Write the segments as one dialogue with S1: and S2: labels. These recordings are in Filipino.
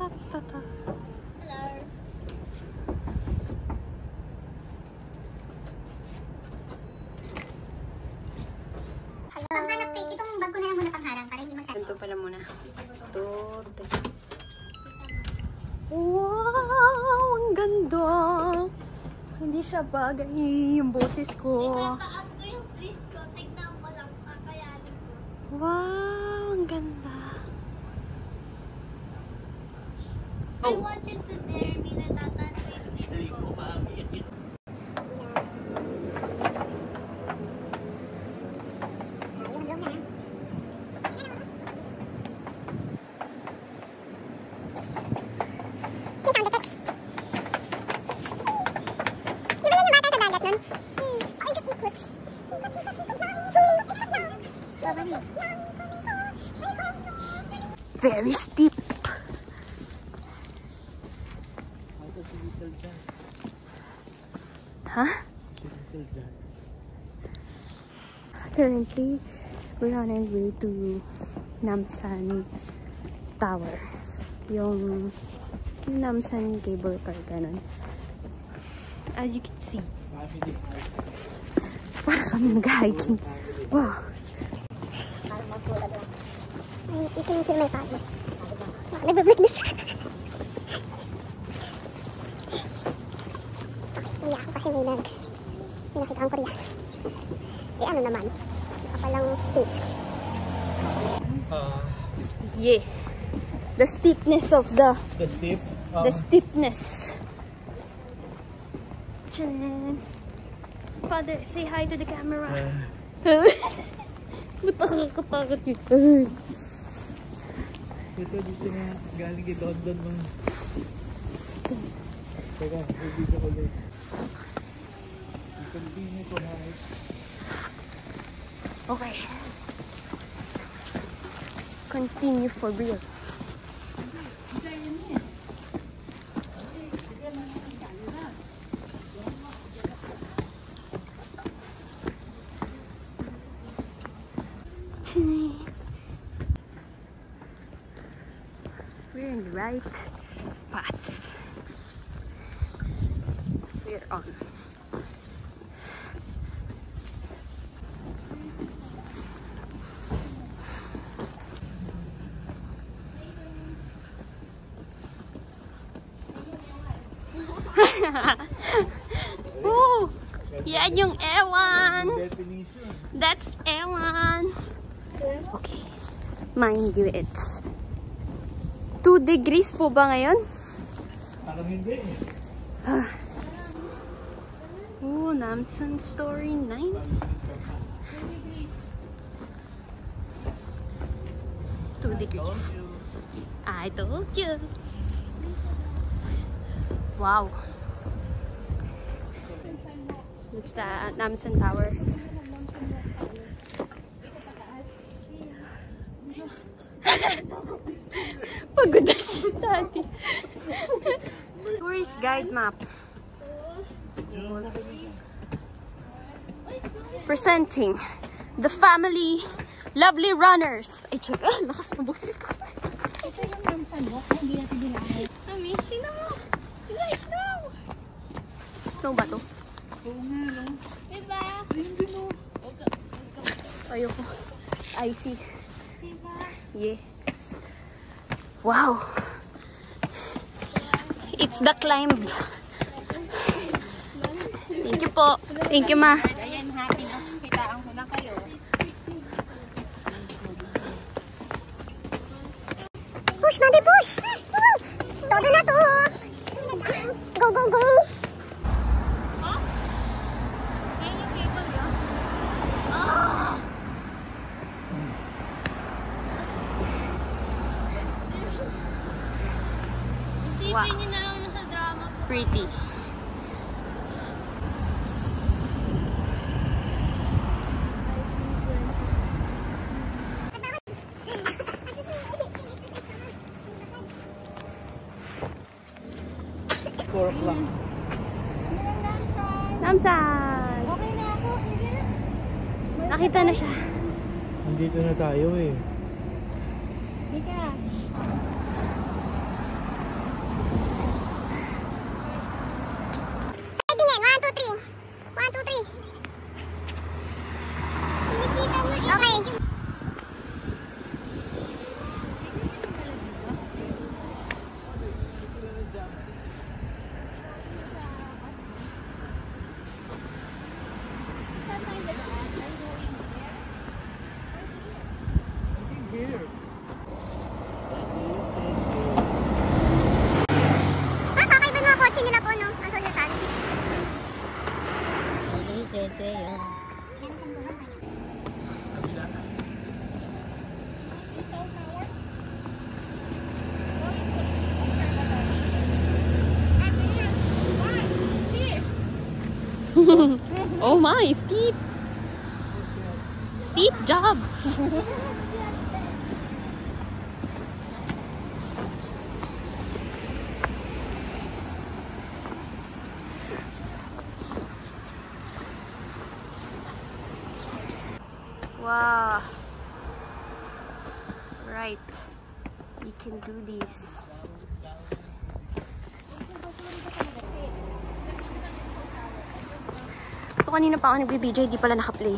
S1: Panghanap kayo, itong bag ko na lang muna pangharang para hindi masakit.
S2: Ito pala muna. Ito. Wow! Ang ganda! Hindi siya bagay yung boses ko.
S1: Itataas ko yung sleeves ko, tignan ko lang, kakayanin ko.
S2: Wow! Ang ganda!
S1: I want you to dare me na tataas ko yung sleeves ko.
S2: Very steep. Huh? Currently, we're on our way to Namsan Tower. Yung Namsan cable car, ganun. As you can see. Para kami nag-hiking. Wow.
S1: Ay, ikin sila may pagod. Nag-break na siya. Iya ako kasi may nakita ang Korea. Eh ano naman? Nakapalang space.
S2: Yeah. The steepness of the steepness. Chan. Father, say hi to the camera. Ba't nakakatakot yun?
S3: Ito dito na galing kay Don mo. Teka, video ko ulit. Continue ko na.
S2: Okay. Continue for real. We're in the right path. We're on. Woo! Yan yung ewan! That's ewan! Okay. Mind you, it's 2 degrees po ba ngayon?
S3: Parang hindi.
S2: Oh, Namsan Story 9. 2 degrees. I told you. Wow. It's the Namsan Tower. Pagod na siya dati. Tourist guide map. Presenting the family lovely runners. Ay, check. Lakas na boses ko.
S1: Ito yung Namsan mo, hindi natin dinahay. Mami, tingnan mo. Tingnan, snow.
S2: Snow ba to?
S3: Oo nga, no?
S1: Diba?
S3: Hindi, no?
S2: Ayoko. I see.
S1: Diba?
S2: Yes. Wow. It's the climb. Thank you po. Thank you, ma.
S1: Ayan, happy na. Kitaan ko na kayo. Push, mother, push! Todo na to! Go, go, go!
S2: Wow.
S1: Isipin niyo na lang sa drama.
S2: Pretty. Namsan!
S1: Okay na ako.
S2: Nakita na siya.
S3: Nandito na tayo eh.
S1: Hindi ka.
S2: Oh my, steep! Steep jobs! Wow! Right. We can do this. So, kanina pa ako nag-video, hindi pala naka-play.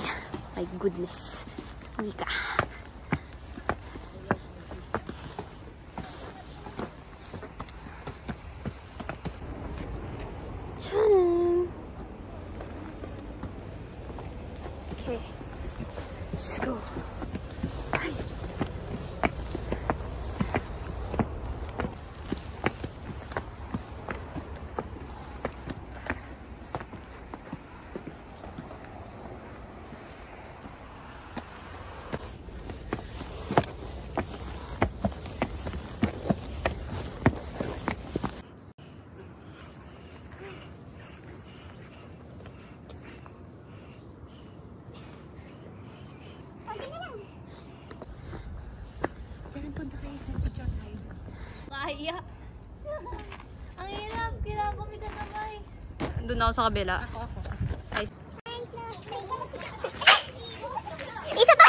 S2: My goodness. Mika. Tcharam! Okay. Let's go. Ay.
S4: Kaya. Ang hirap. Kailangan ko may kasabay.
S2: Doon ako sa kabila.
S4: Ako.
S2: Ay.
S1: Isa pa!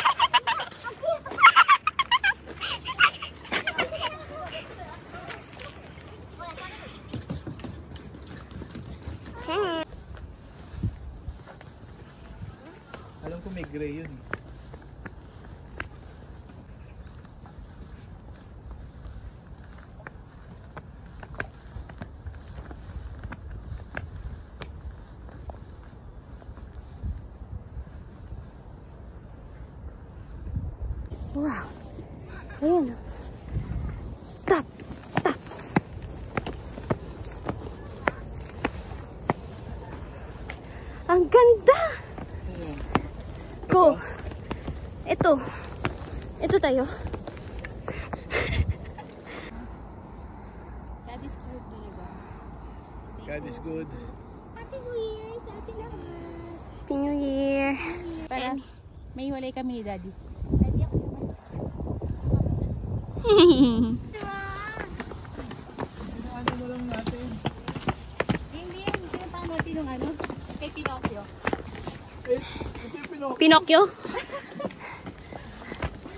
S3: Alam ko may gray yun.
S2: Wow. Ayan. Tap. Tap. Ang ganda! Go! Ito. Ito tayo.
S4: That is good talaga.
S3: God is good.
S4: Happy New Year sa ating lahat.
S2: Happy New Year!
S4: Para may hiwalay kami ni Daddy.
S3: Ano mo lang natin?
S4: Hindi yan. Pinatama natin yung ano? Kay Pinocchio.
S3: Eh, ito yung Pinocchio.
S2: Pinocchio?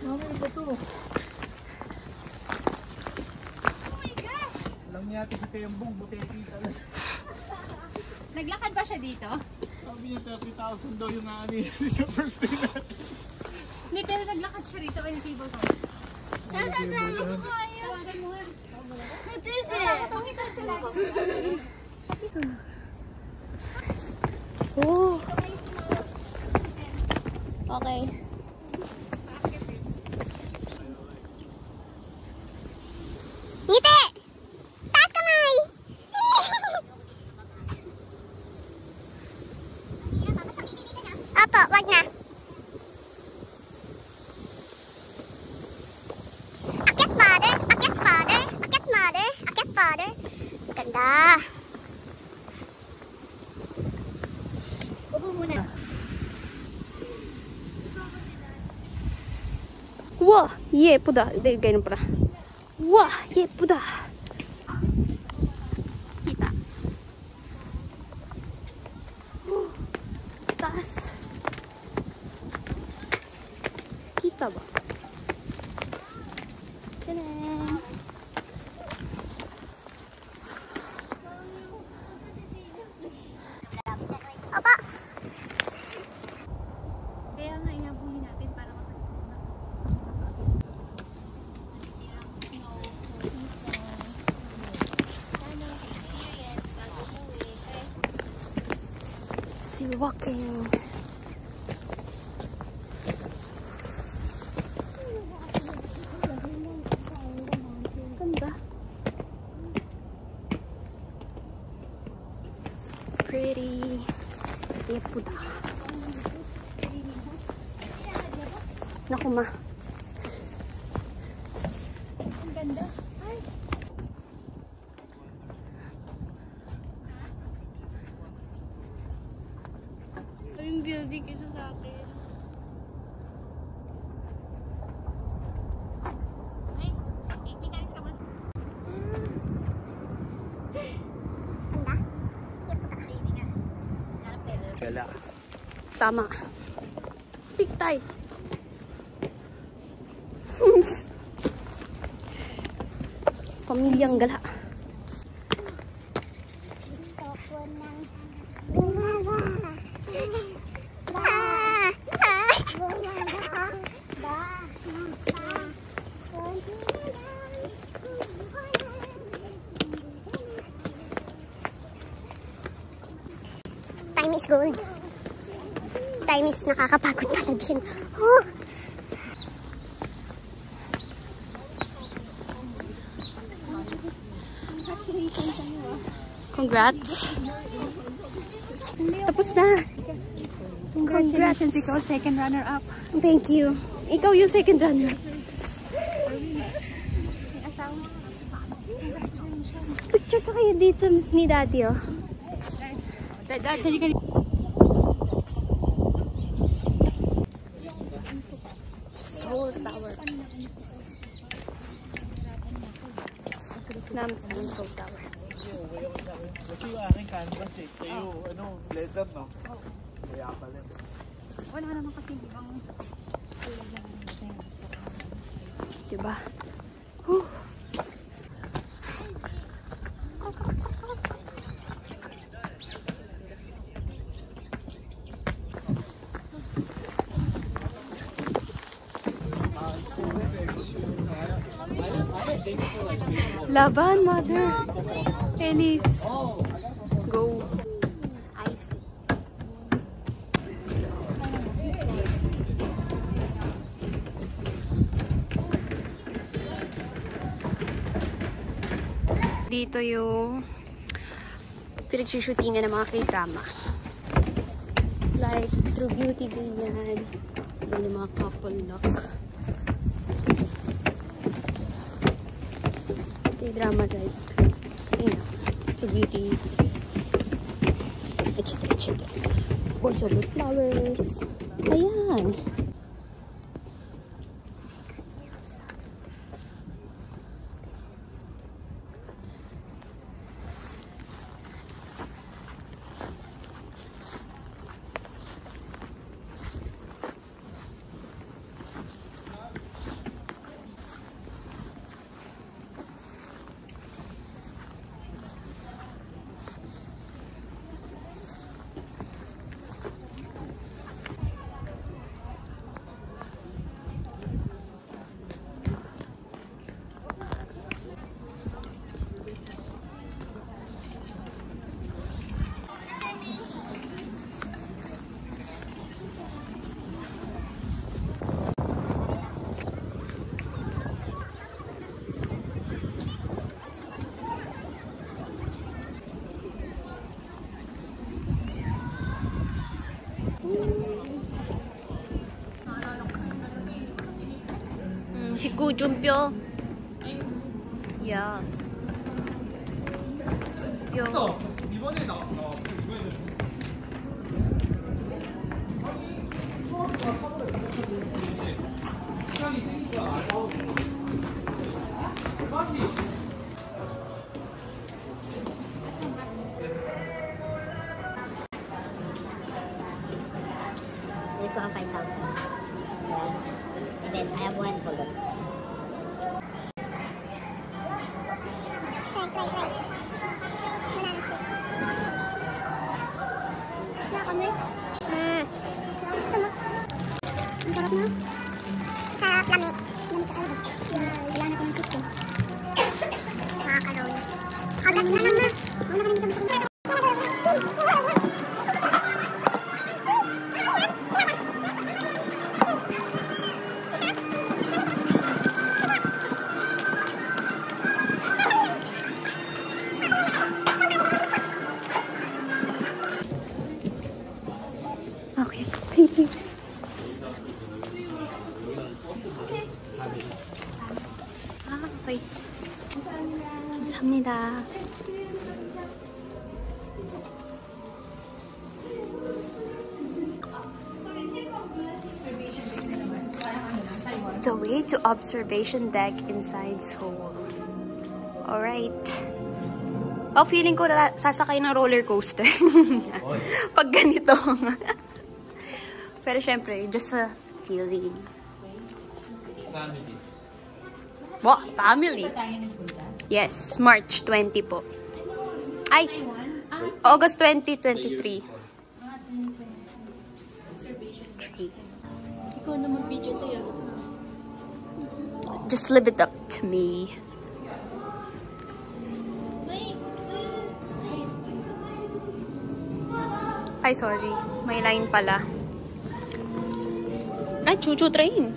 S3: Mami, iba to.
S4: Oh my gosh!
S3: Alam niya si Tembong, buteki talaga.
S4: Naglakad ba siya dito?
S3: Sabi niya 30,000 daw yung ani sa first day natin.
S4: Hindi, pero naglakad siya rito kay table top. Tawagan mo nga. What is it?
S2: Oh. Okay.
S1: Ngiti! Taas kamay! Opo, wag na. Akyat father, akyat father, akyat mother, akyat father. Ganda.
S4: Upo muna.
S2: Wah, 예쁘다. 네, ganun pala. Wah, 예쁘다. Kita. Taas. Kita ba? Tcharam!
S1: Opo.
S4: Kaya nga inabuli natin para
S2: Still walking. Ganda. Pretty. 예쁘다. Naku ma.
S4: ang ganda. Ay! kaysa sa akin. Ay, ikalis ka muna.
S1: Ganda.
S3: Gala.
S2: Tama. Big tie. Pamilyang gala.
S1: Time is gold. Time is nakakapagod pala din. Oh.
S2: Congrats. Tapos na.
S4: Congratulations, ikaw second runner-up.
S2: Thank you. Ikaw yung second runner. Picture ka kayo dito ni Daddy, oh. Seoul Tower. Namsan Seoul Tower.
S3: Kasi yung aking canvas eh. Sa'yo, leather no? Kaya pala.
S4: Wala naman kasi ibang tulad na
S2: Diba? Laban, mother. Elise. Go.
S1: Ice.
S2: Dito yung pinagsushootingan ng mga K-drama. Like, True Beauty, ganyan. Yan yung mga couple look. K-drama, like, you know, True Beauty, etc. etc. Boys are with flowers. Ayan. Si Gu Junpyo. Yeah. Yo.
S3: 이번에 나왔어. 이번에.
S1: This one 5,000. And then I have one for them. Sarap lami. Lami ka talaga. Wala natin yung sityo. Nakakaroon. Agad na lang na. Wala ka nang dito sa
S2: Okay, thank you. Okay. 감사합니다. the way to observation deck inside Seoul. Alright. Oh, feeling ko sasakay ng roller coaster. Pag ganito. Pero syempre, just a feeling.
S3: Family.
S2: What? Family? Yes, March 20 po. Ay, August 2023.
S4: Ikaw na mag-video tayo.
S2: Just leave it up to me. Ay, sorry. May line pala. Ay, chuchu train.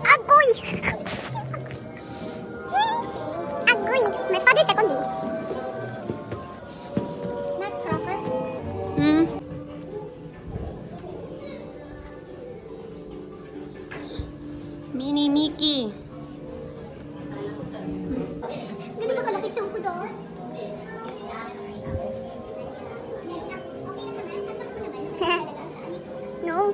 S1: Agoy! Agoy! My father's second me. Nutcracker?
S2: Mini Mickey.
S1: Ganun ba kalaki siyang kudo? No.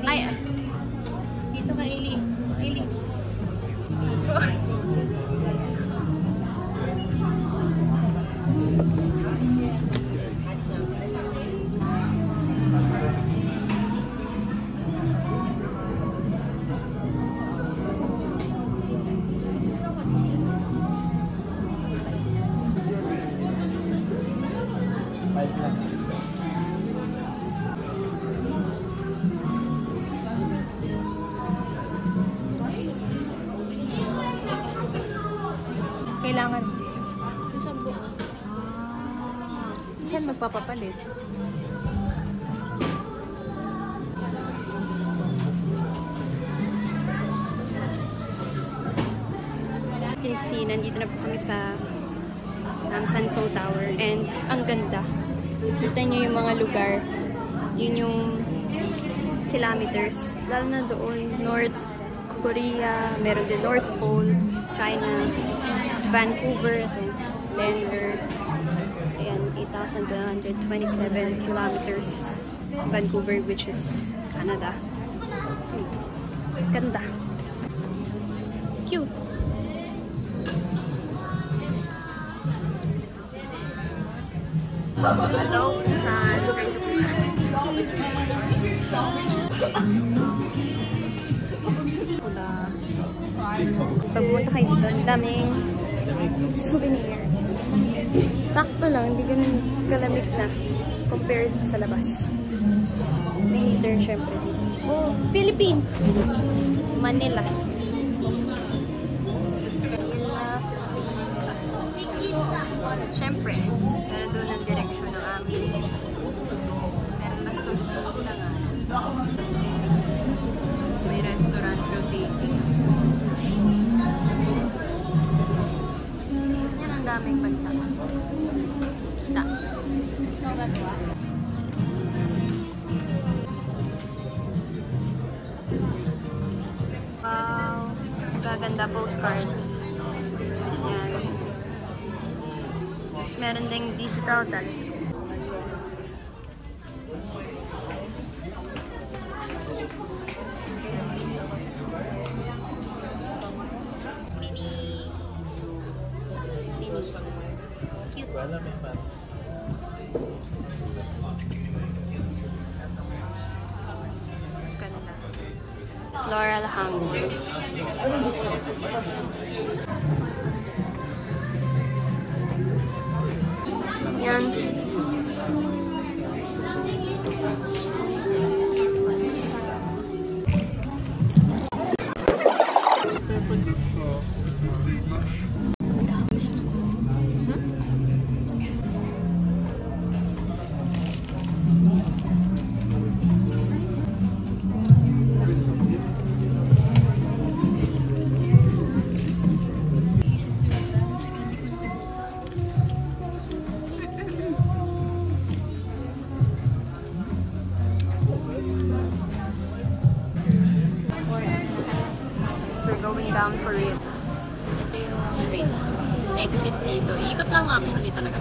S2: Ay,
S4: Dito ka, Eli. Eli. Kailangan. Isang buo. Saan magpapapalit?
S2: you can see, nandito na po kami sa Namsan Seoul Tower. And ang ganda. Kita niyo yung mga lugar. Yun yung kilometers. Lalo na doon, North Korea, meron din North Pole, China, Vancouver, Lander. Ayan, 8,227 kilometers. Vancouver, which is Canada. Ganda. Cute. Hello, Busan. Pag pumunta kayo dito, ang daming souvenirs. Sakto lang, hindi ganun kalamig na compared sa labas. May heater syempre. Oh, Philippines! Manila. Siyempre, pero doon ang direksyon ng amin. Pero mas mag-sleep na nga. May restaurant rotating. Yan ang daming bansa. Kita. Wow. Gaganda postcards. Yan. Meron ding digital dance.
S3: Wala may man.
S2: Ganda. Floral Hamburg. Yan. Going down for real. Ito yung exit dito. Ikot lang actually talaga.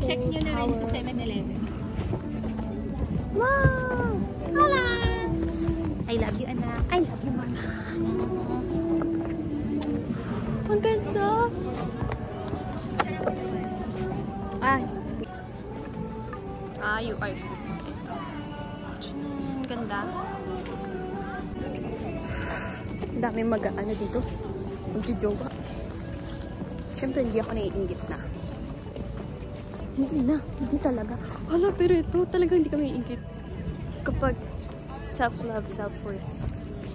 S4: Check nyo na rin sa 7-Eleven.
S1: Wow! Hola!
S4: I love you, anak. I love you, mama.
S2: Ang ganda! You are good. Ito. Ang ganda. Ang daming mag-ano dito. Magjujowa. Siyempre, hindi ako naiingit na. Hindi talaga. Hala, pero ito talaga hindi kami iingit. Kapag self-love, self-worth.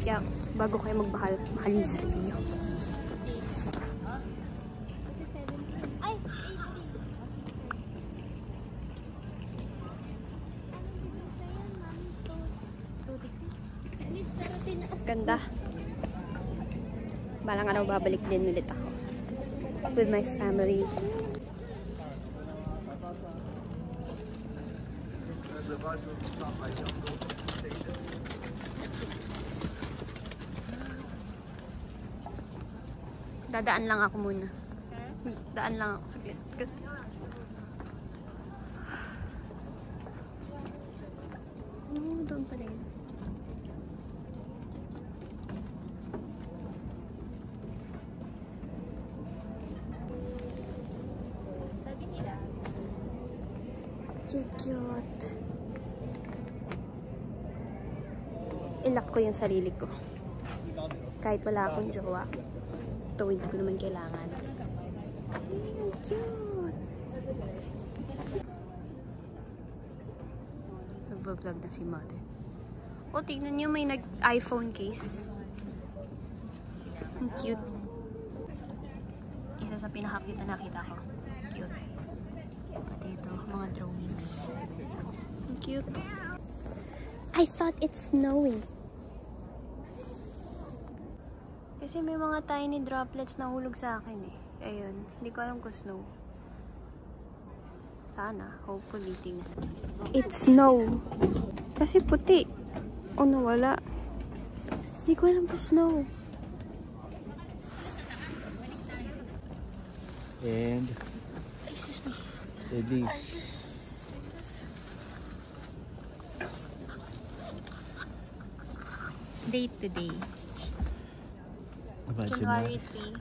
S2: Kaya, bago kayo magmahal, mahalin sa inyo. Ganda. Balang araw babalik din ulit ako. With my family. Dadaan lang ako muna. Daan lang ako saglit. Oh, doon pala yun. Cute. Ilock ko yung sarili ko. Kahit wala akong jowa. Ito, hindi ko naman kailangan. Cute! Nagbablog na si mother. O, tignan nyo, may nag-iPhone case. Ang cute. Isa sa pinaka-cute na nakita ko. Cute. Pati ito, mga drawings. Ang cute. I thought it's snowing. Kasi may mga tiny droplets na hulog sa akin eh. Ayun, hindi ko alam kung snow. Sana, hopefully, tingnan. It's snow. Kasi puti. O nawala. Hindi ko alam kung snow.
S3: And Elise.
S4: Date today.
S2: January 3.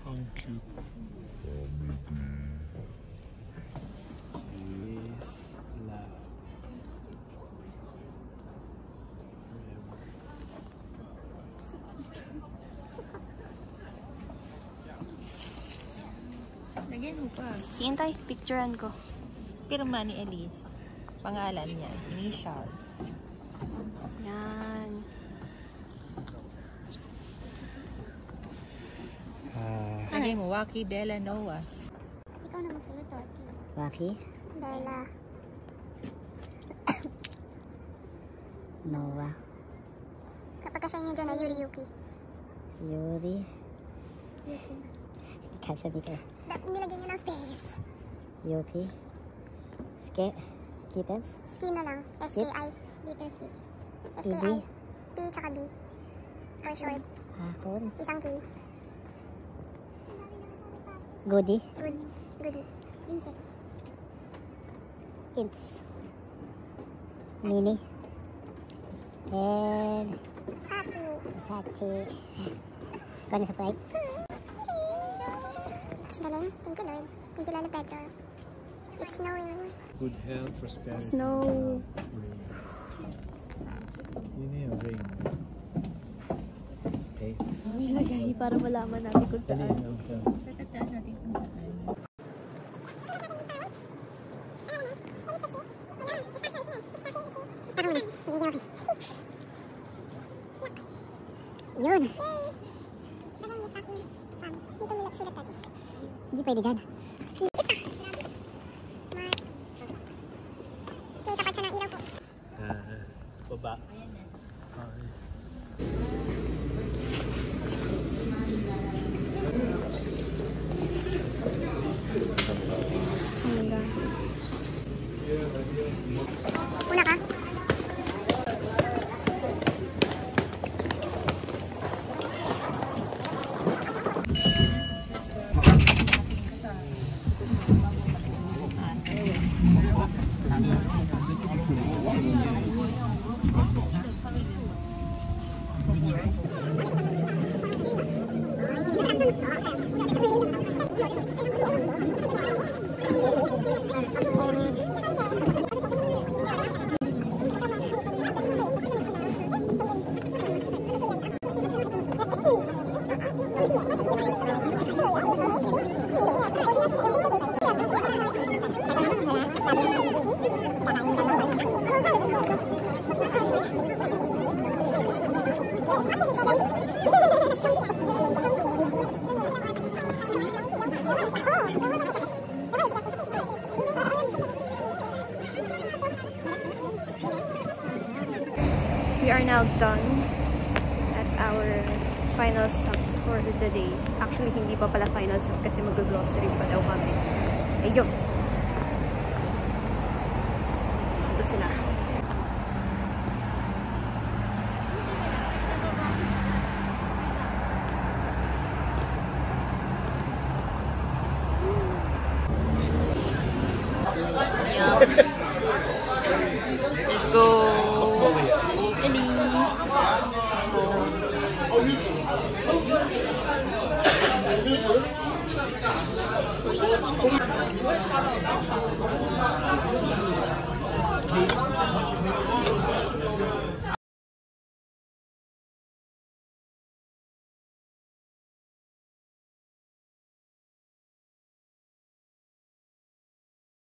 S3: How cute. Yes, love.
S4: Lagyan mo pa.
S2: Hintay, picturean ko.
S4: Pirma ni Elise. Pangalan niya. Initials.
S2: Yan.
S4: Lagay mo, Waki, Bella, Noah.
S1: Ikaw na masunod to.
S5: Waki,
S1: Bella.
S5: Noah,
S1: Kapag ka siya niya dyan na Yuri Yuki.
S5: Yuri,
S1: Yuki.
S5: Kasha Mika,
S1: Nilagyan niya ng space.
S5: Yuki, Ske, Kittens,
S1: Ski na lang. S-K-I. Little ski.
S5: Ibi.
S1: S-K-I. P tsaka B. For short.
S5: Hakon,
S1: Isang K.
S5: Goody,
S1: Good. Goody. Insect.
S5: Ints, Mini, and
S1: Sachi.
S5: Sachi. Kanya sa pride.
S1: Galing. Thank you, Lord. Thank you, Lolo Pedro. It's snowing.
S3: Good health, prosperity.
S2: Snow.
S3: Rain. Yun na yung rain. Okay.
S2: Nilagay para malaman natin kung
S3: Dali,
S2: saan.
S3: okay.
S4: Tatataan natin kung saan.
S5: Yun,
S1: Lagyan niya sa akin. Dito nila sulat natin.
S5: hindi pwede dyan.
S1: Okay, tapat siya ng ilaw po.
S3: Baba.
S4: Ayan na.
S3: Okay.
S1: Una ka?
S2: We are now done at our final stop for the day. Actually, hindi pa pala final stop kasi mag-grocery pa daw kami. Ayun. Ito sila. Let's go. Ellie.